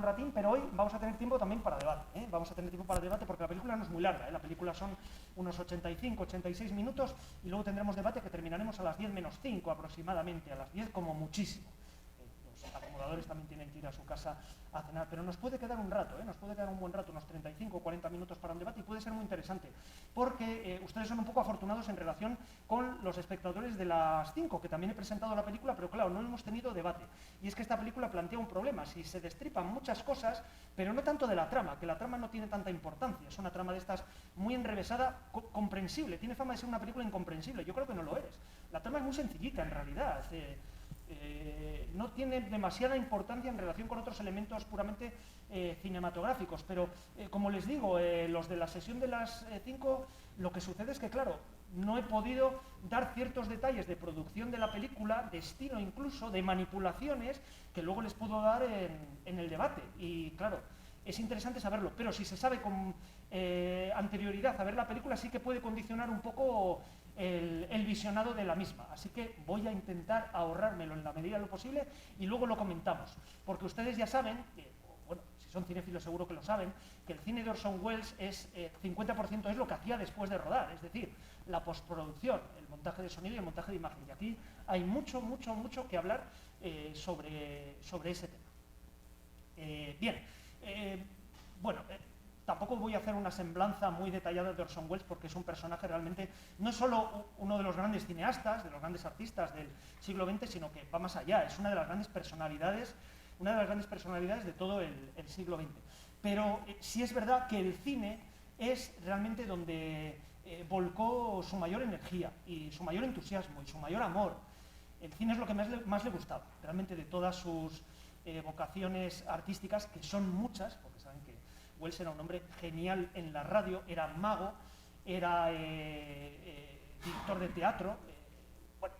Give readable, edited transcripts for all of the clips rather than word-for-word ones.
un ratín, pero hoy vamos a tener tiempo también para debate, ¿eh? Vamos a tener tiempo para debate porque la película no es muy larga, ¿eh? La película son unos 85, 86 minutos y luego tendremos debate que terminaremos a las 10 menos 5 aproximadamente, a las 10 como muchísimo. Los acomodadores también tienen que ir a su casa a cenar, pero nos puede quedar un rato, nos puede quedar un buen rato, unos 35 o 40 minutos para un debate y puede ser muy interesante, porque ustedes son un poco afortunados en relación con los espectadores de las 5, que también he presentado la película, pero claro, no hemos tenido debate. Y es que esta película plantea un problema, si se destripan muchas cosas, pero no tanto de la trama, que la trama no tiene tanta importancia, es una trama de estas muy enrevesada, comprensible, tiene fama de ser una película incomprensible, yo creo que no lo es. La trama es muy sencillita en realidad, no tiene demasiada importancia en relación con otros elementos puramente cinematográficos, pero como les digo, los de la sesión de las 5, lo que sucede es que, claro, no he podido dar ciertos detalles de producción de la película, de estilo incluso, de manipulaciones, que luego les puedo dar en el debate. Y claro, es interesante saberlo, pero si se sabe con anterioridad a ver la película, sí que puede condicionar un poco el visionado de la misma. Así que voy a intentar ahorrármelo en la medida de lo posible y luego lo comentamos. Porque ustedes ya saben, bueno, si son cinéfilos seguro que lo saben, que el cine de Orson Welles es 50% es lo que hacía después de rodar, es decir, la postproducción, el montaje de sonido y el montaje de imagen. Y aquí hay mucho que hablar sobre ese tema. Bien, bueno, tampoco voy a hacer una semblanza muy detallada de Orson Welles porque es un personaje realmente, no solo uno de los grandes cineastas, de los grandes artistas del siglo XX, sino que va más allá, es una de las grandes personalidades de todo el siglo XX. Pero sí es verdad que el cine es realmente donde volcó su mayor energía y su mayor entusiasmo y su mayor amor. El cine es lo que más le gustaba, realmente de todas sus vocaciones artísticas, que son muchas, porque saben que Welles era un hombre genial en la radio, era mago, era director de teatro, bueno,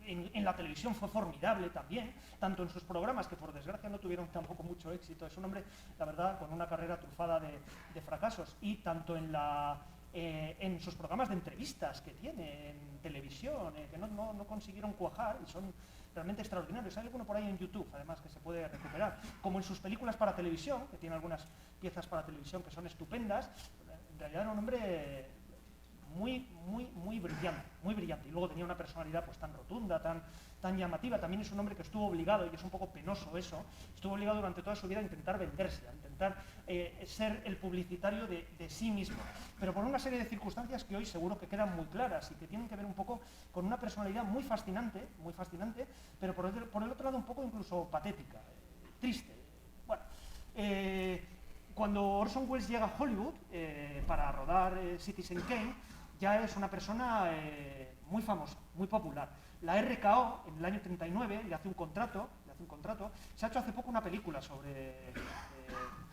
en la televisión fue formidable también, tanto en sus programas, que por desgracia no tuvieron tampoco mucho éxito, es un hombre, la verdad, con una carrera trufada de fracasos, y tanto en sus programas de entrevistas que tiene en televisión, que no consiguieron cuajar y son realmente extraordinarios. Hay alguno por ahí en YouTube, además, que se puede recuperar, como en sus películas para televisión, que tiene algunas piezas para televisión que son estupendas. En realidad era un hombre muy brillante, y luego tenía una personalidad pues tan rotunda, tan llamativa. También es un hombre que estuvo obligado, y es un poco penoso eso, estuvo obligado durante toda su vida a intentar venderse, a intentar ser el publicitario de sí mismo, pero por una serie de circunstancias que hoy seguro que quedan muy claras y que tienen que ver un poco con una personalidad muy fascinante, pero por el otro lado un poco incluso patética, triste. Bueno, cuando Orson Welles llega a Hollywood para rodar Citizen Kane, ya es una persona muy famosa, muy popular. La RKO, en el año 39, le hace un contrato. Se ha hecho hace poco una película sobre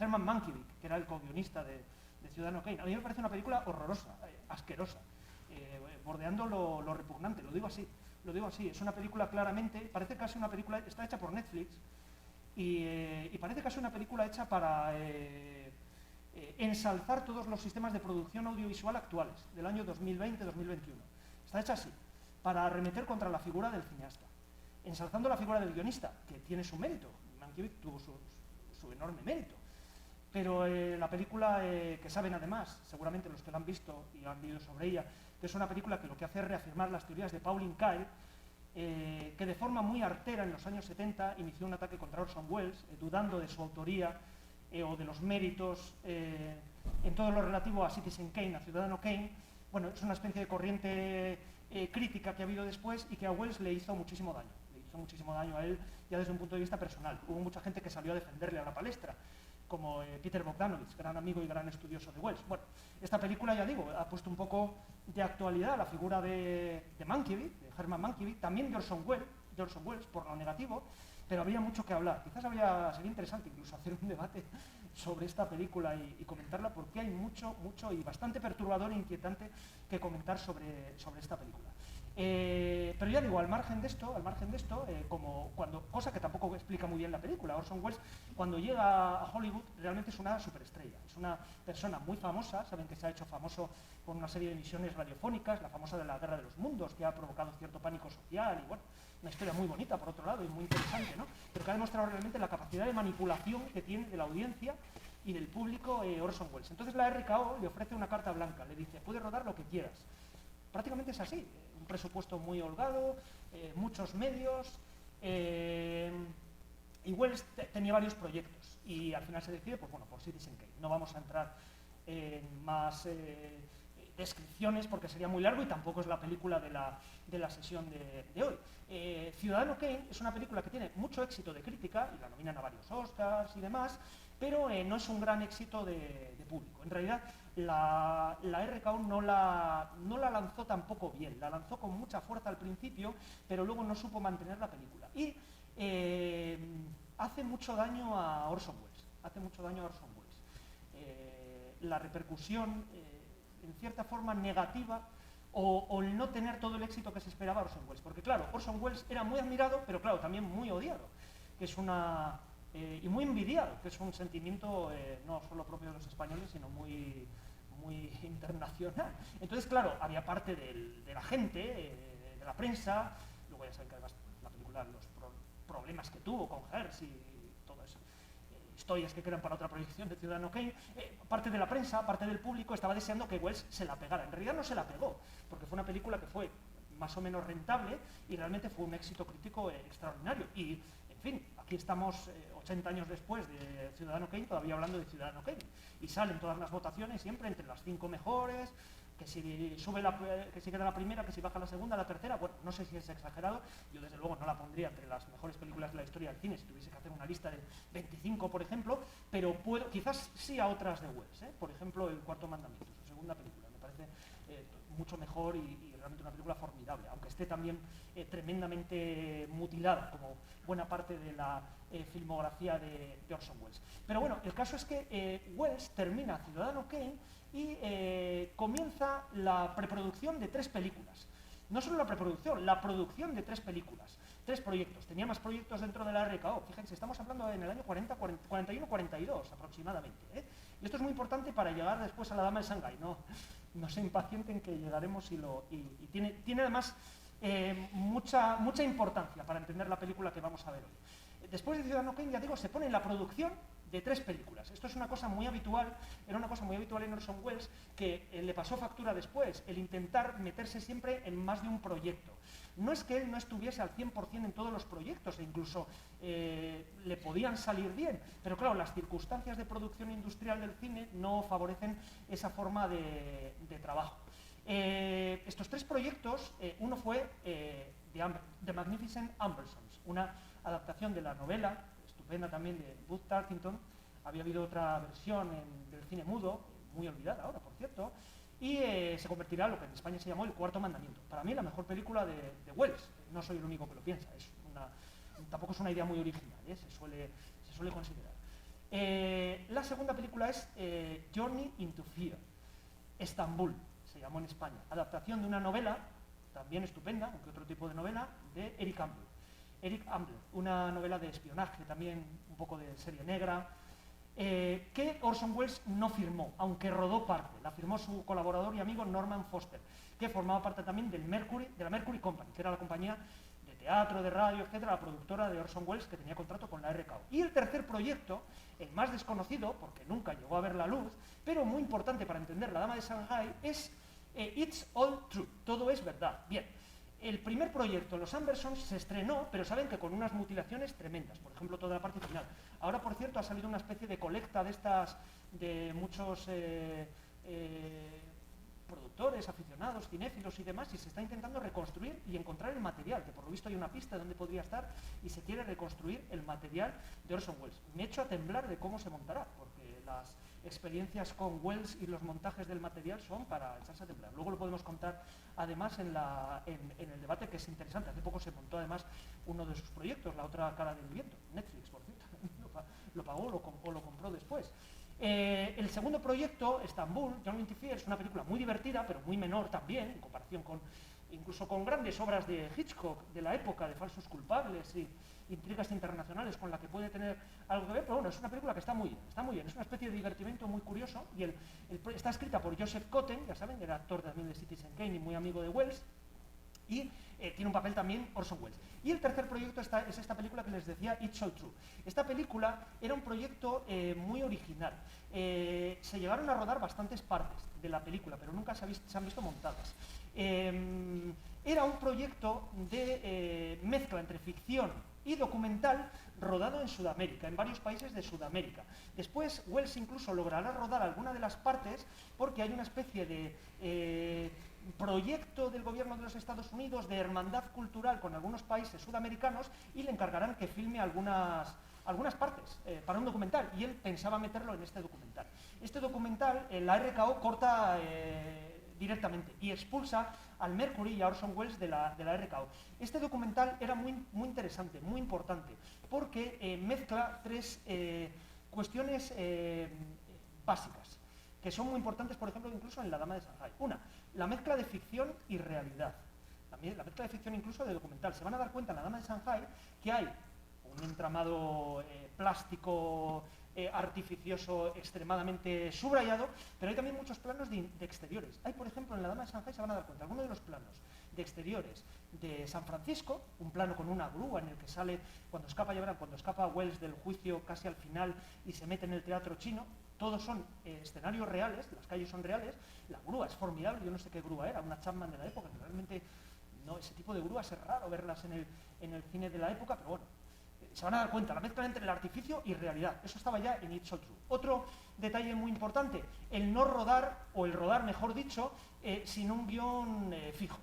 Herman Mankiewicz, que era el co-guionista de Ciudadano Kane. A mí me parece una película horrorosa, asquerosa, bordeando lo repugnante, lo digo así. Es una película claramente, parece casi una película, está hecha por Netflix, y parece casi una película hecha para ensalzar todos los sistemas de producción audiovisual actuales, del año 2020-2021. Está hecha así, para arremeter contra la figura del cineasta, ensalzando la figura del guionista, que tiene su mérito. Mankiewicz tuvo su enorme mérito. Pero la película, que saben además, seguramente los que la han visto y han leído sobre ella, que es una película que lo que hace es reafirmar las teorías de Pauline Kael, que de forma muy artera en los años 70 inició un ataque contra Orson Welles, dudando de su autoría o de los méritos en todo lo relativo a Citizen Kane, a Ciudadano Kane. Bueno, es una especie de corriente crítica que ha habido después y que a Welles le hizo muchísimo daño. Le hizo muchísimo daño a él ya desde un punto de vista personal. Hubo mucha gente que salió a defenderle a la palestra, como Peter Bogdanovich, gran amigo y gran estudioso de Welles. Bueno, esta película, ya digo, ha puesto un poco de actualidad la figura de Mankiewicz, de Herman Mankiewicz, también de Orson Welles, por lo negativo, pero habría mucho que hablar. Quizás sería interesante incluso hacer un debate sobre esta película y comentarla, porque hay mucho y bastante perturbador e inquietante que comentar sobre esta película. Pero ya digo, al margen de esto, cosa que tampoco explica muy bien la película, Orson Welles cuando llega a Hollywood realmente es una superestrella, es una persona muy famosa, saben que se ha hecho famoso con una serie de emisiones radiofónicas, la famosa de la Guerra de los Mundos, que ha provocado cierto pánico social y bueno, una historia muy bonita por otro lado y muy interesante, ¿no? Pero que ha demostrado realmente la capacidad de manipulación que tiene de la audiencia y del público Orson Welles. Entonces la RKO le ofrece una carta blanca, le dice, puedes rodar lo que quieras. Prácticamente es así, un presupuesto muy holgado, muchos medios, y Welles tenía varios proyectos y al final se decide, pues bueno, por Citizen Kane. No vamos a entrar en más descripciones porque sería muy largo y tampoco es la película de la sesión de hoy. Ciudadano Kane es una película que tiene mucho éxito de crítica y la nominan a varios Oscars y demás, pero no es un gran éxito de público. En realidad, la RKO no la lanzó tampoco bien, la lanzó con mucha fuerza al principio, pero luego no supo mantener la película. Y hace mucho daño a Orson Welles, la repercusión, en cierta forma, negativa, o el no tener todo el éxito que se esperaba a Orson Welles. Porque claro, Orson Welles era muy admirado, pero claro, también muy odiado, que es y muy envidiado, que es un sentimiento no solo propio de los españoles, sino muy internacional. Entonces, claro, había parte de la gente, de la prensa, luego ya saben que además la película, los problemas que tuvo con Hearst y todo eso, historias que quedan para otra proyección de Ciudadano Kane, parte de la prensa, parte del público estaba deseando que Welles se la pegara. En realidad no se la pegó, porque fue una película que fue más o menos rentable y realmente fue un éxito crítico extraordinario. Y, en fin, aquí estamos 80 años después de Ciudadano Kane todavía hablando de Ciudadano Kane. Y salen todas las votaciones siempre entre las 5 mejores, que si queda la primera, que si baja la segunda, la tercera. Bueno, no sé si es exagerado, yo desde luego no la pondría entre las mejores películas de la historia del cine si tuviese que hacer una lista de 25, por ejemplo, pero quizás sí a otras de Welles, por ejemplo, El Cuarto Mandamiento, su segunda película, me parece mucho mejor y realmente una película formidable, aunque esté también tremendamente mutilada, como buena parte de la filmografía de Orson Welles. Pero bueno, el caso es que Welles termina Ciudadano Kane y comienza la preproducción de 3 películas. No solo la preproducción, la producción de 3 películas, 3 proyectos. Tenía más proyectos dentro de la RKO. Fíjense, estamos hablando en el año 41-42 aproximadamente. Y esto es muy importante para llegar después a La Dama de Shanghái. No se impacienten que llegaremos y tiene además mucha importancia para entender la película que vamos a ver hoy. Después de Ciudadano Kane, ya digo, se pone en la producción de 3 películas. Esto es una cosa muy habitual, era una cosa muy habitual en Orson Welles, que le pasó factura después, el intentar meterse siempre en más de un proyecto. No es que él no estuviese al 100% en todos los proyectos, e incluso le podían salir bien, pero claro, las circunstancias de producción industrial del cine no favorecen esa forma de trabajo. Estos 3 proyectos, uno fue The Magnificent Ambersons, una adaptación de la novela estupenda también de Booth Tarkington. Había habido otra versión del cine mudo, muy olvidada ahora, por cierto, y se convertirá en lo que en España se llamó El Cuarto Mandamiento. Para mí la mejor película de Welles, no soy el único que lo piensa, tampoco es una idea muy original, se suele considerar. La segunda película es Journey into Fear, Estambul, se llamó en España, adaptación de una novela, también estupenda, aunque otro tipo de novela, de Eric Ambler, una novela de espionaje, también un poco de serie negra, que Orson Welles no firmó, aunque rodó parte. La firmó su colaborador y amigo Norman Foster, que formaba parte también de la Mercury Company, que era la compañía de teatro, de radio, etcétera, la productora de Orson Welles, que tenía contrato con la RKO. Y el tercer proyecto, el más desconocido, porque nunca llegó a ver la luz, pero muy importante para entender La Dama de Shanghái, es It's All True, todo es verdad. Bien. El primer proyecto, Los Ambersons, se estrenó, pero saben que con unas mutilaciones tremendas, por ejemplo, toda la parte final. Ahora, por cierto, ha salido una especie de colecta de estas, de muchos productores, aficionados, cinéfilos y demás, y se está intentando reconstruir y encontrar el material, que por lo visto hay una pista de dónde podría estar, y se quiere reconstruir el material de Orson Welles. Me echo a temblar de cómo se montará, porque las experiencias con Welles y los montajes del material son para echarse a temblar. Luego lo podemos contar además en el debate, que es interesante. Hace poco se montó además uno de sus proyectos, La otra cara del viento, Netflix, por cierto, lo pagó o lo compró después. El segundo proyecto, Estambul, Journey into Fear, es una película muy divertida, pero muy menor también, en comparación con incluso con grandes obras de Hitchcock de la época, de falsos culpables y intrigas internacionales con la que puede tener algo que ver, pero bueno, es una película que está muy bien, es una especie de divertimento muy curioso y está escrita por Joseph Cotten, ya saben, era actor también de Citizen Kane y muy amigo de Wells, y tiene un papel también Orson Welles. Y el tercer proyecto es esta película que les decía, It's So True. Esta película era un proyecto muy original. Se llegaron a rodar bastantes partes de la película, pero nunca se han visto montadas. Era un proyecto de mezcla entre ficción y documental rodado en Sudamérica, en varios países de Sudamérica. Después Wells incluso logrará rodar alguna de las partes porque hay una especie de proyecto del gobierno de los Estados Unidos de hermandad cultural con algunos países sudamericanos y le encargarán que filme algunas partes para un documental y él pensaba meterlo en este documental. Este documental, la RKO corta directamente y expulsa al Mercury y a Orson Welles de la RKO. Este documental era muy interesante, muy importante, porque mezcla tres cuestiones básicas, que son muy importantes, por ejemplo, incluso en La Dama de Shanghái. Una, la mezcla de ficción y realidad. La mezcla de ficción incluso de documental. Se van a dar cuenta en La Dama de Shanghái que hay un entramado plástico artificioso extremadamente subrayado, pero hay también muchos planos de exteriores. Hay, por ejemplo, en La Dama de Shanghái se van a dar cuenta, algunos de los planos de exteriores de San Francisco, un plano con una grúa en el que sale, cuando escapa Wells del juicio casi al final y se mete en el teatro chino, todos son escenarios reales, las calles son reales, la grúa es formidable, yo no sé qué grúa era, una Chapman de la época, que realmente no, ese tipo de grúas es raro verlas en el cine de la época, pero bueno, se van a dar cuenta, la mezcla entre el artificio y realidad. Eso estaba ya en It's So True. Otro detalle muy importante, el no rodar, o el rodar, mejor dicho, sin un guión fijo.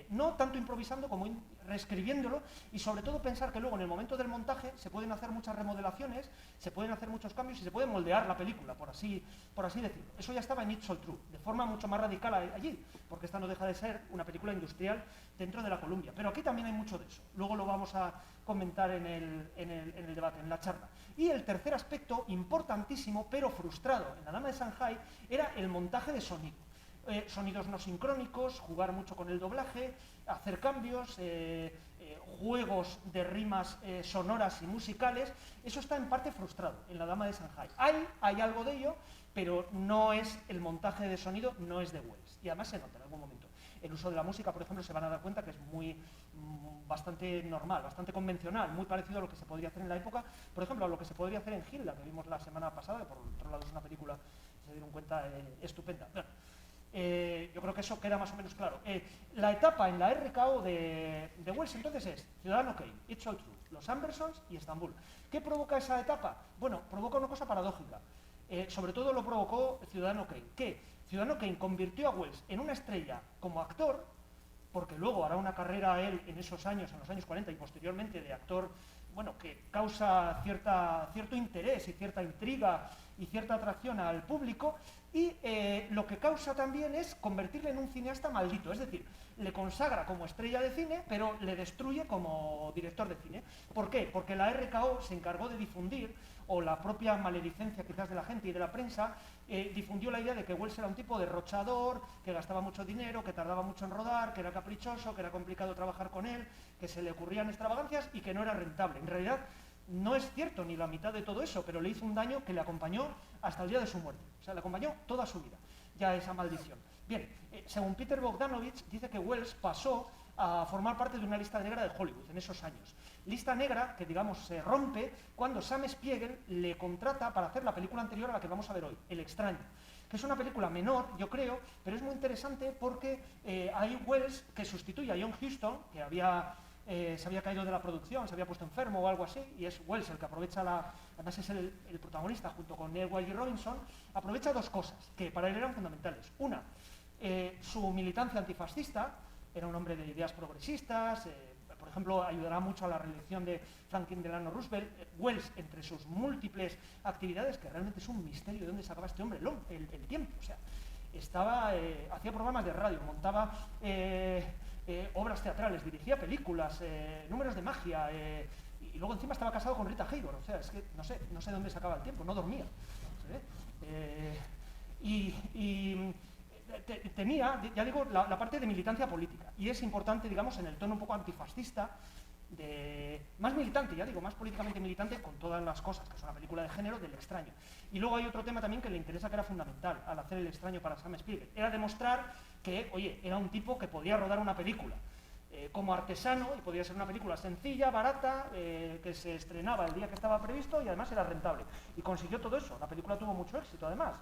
No tanto improvisando como reescribiéndolo y sobre todo pensar que luego en el momento del montaje se pueden hacer muchas remodelaciones, se pueden hacer muchos cambios y se puede moldear la película, por así decirlo. Eso ya estaba en It's So True, de forma mucho más radical allí, porque esta no deja de ser una película industrial dentro de la Columbia. Pero aquí también hay mucho de eso. Luego lo vamos a comentar en el debate, en la charla. Y el tercer aspecto, importantísimo, pero frustrado en La Dama de Shanghái, era el montaje de sonido. Sonidos no sincrónicos, jugar mucho con el doblaje, hacer cambios, juegos de rimas sonoras y musicales. Eso está en parte frustrado en La Dama de Shanghái. Hay algo de ello, pero no es el montaje de sonido, no es de Wells. Y además se nota en algún momento. El uso de la música, por ejemplo, se van a dar cuenta que es bastante normal, bastante convencional, muy parecido a lo que se podría hacer en la época, por ejemplo, a lo que se podría hacer en Hilda, que vimos la semana pasada, que por otro lado es una película, se dieron cuenta, estupenda. Bueno, yo creo que eso queda más o menos claro. La etapa en la RKO de Wells entonces es Ciudadano Kane, It's So True, Los Andersons y Estambul. ¿Qué provoca esa etapa? Bueno, provoca una cosa paradójica. Sobre todo lo provocó Ciudadano Kane, que Ciudadano Kane convirtió a Wells en una estrella como actor, porque luego hará una carrera él en esos años, en los años 40 y posteriormente, de actor, bueno, que causa cierto interés y cierta intriga y cierta atracción al público, y lo que causa también es convertirle en un cineasta maldito, es decir, le consagra como estrella de cine, pero le destruye como director de cine. ¿Por qué? Porque la RKO se encargó de difundir, o la propia maledicencia quizás de la gente y de la prensa, difundió la idea de que Wells era un tipo derrochador, que gastaba mucho dinero, que tardaba mucho en rodar, que era caprichoso, que era complicado trabajar con él, que se le ocurrían extravagancias y que no era rentable. En realidad no es cierto ni la mitad de todo eso, pero le hizo un daño que le acompañó hasta el día de su muerte. O sea, le acompañó toda su vida, ya esa maldición. Bien, según Peter Bogdanovich, dice que Wells pasó a formar parte de una lista negra de Hollywood en esos años. Lista negra que, digamos, se rompe cuando Sam Spiegel le contrata para hacer la película anterior a la que vamos a ver hoy, El extraño, que es una película menor, yo creo, pero es muy interesante porque hay Wells que sustituye a John Huston, que se había caído de la producción, se había puesto enfermo o algo así, y es Wells el que aprovecha además es el protagonista junto con Neil Wiley Robinson, aprovecha dos cosas que para él eran fundamentales. Una, su militancia antifascista, era un hombre de ideas progresistas, por ejemplo, ayudará mucho a la reelección de Franklin Delano Roosevelt. Wells, entre sus múltiples actividades, que realmente es un misterio de dónde sacaba este hombre el tiempo, o sea, hacía programas de radio, montaba obras teatrales, dirigía películas, números de magia, y luego encima estaba casado con Rita Hayworth, o sea, es que no sé dónde sacaba el tiempo, no dormía. tenía, ya digo, la parte de militancia política, y es importante, digamos, en el tono un poco antifascista, más militante, ya digo, más políticamente militante, con todas las cosas, que es una película de género, del extraño. Y luego hay otro tema también que le interesa, que era fundamental al hacer El extraño para Sam Spielberg, era demostrar que, oye, era un tipo que podía rodar una película como artesano, y podía ser una película sencilla, barata, que se estrenaba el día que estaba previsto y además era rentable. Y consiguió todo eso, la película tuvo mucho éxito además.